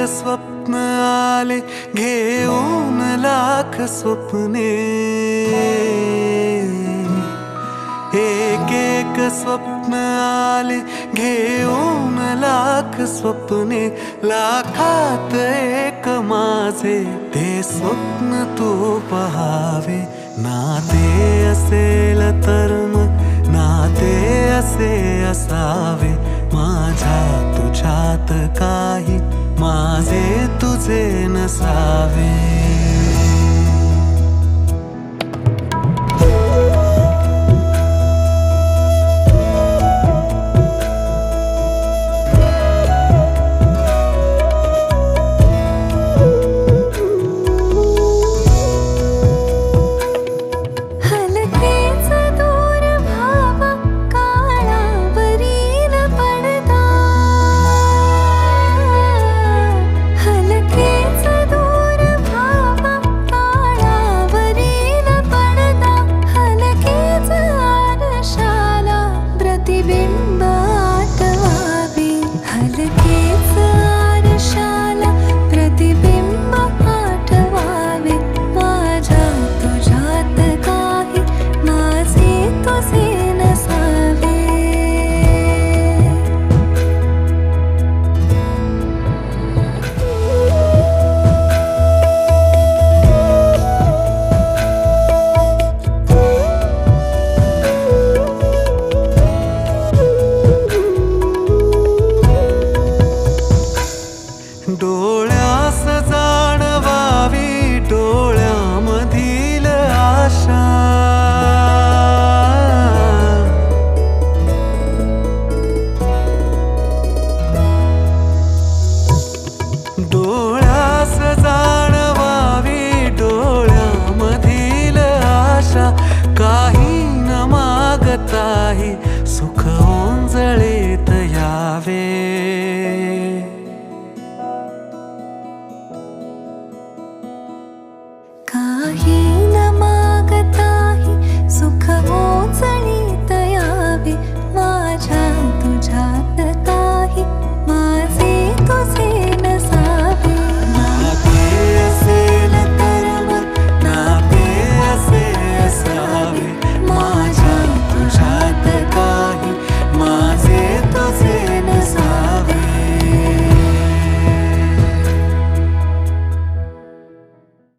स्वप्न आले घेऊन लाख स्वप्ने, एक एक स्वप्न आले घेऊन लाख स्वप्ने, लाखात एक माझे ते स्वप्न तू पहावे. नाते असेल तर मग नाते असे असावे, माझ्या तुझ्यात काही माझे तुझे नसावे.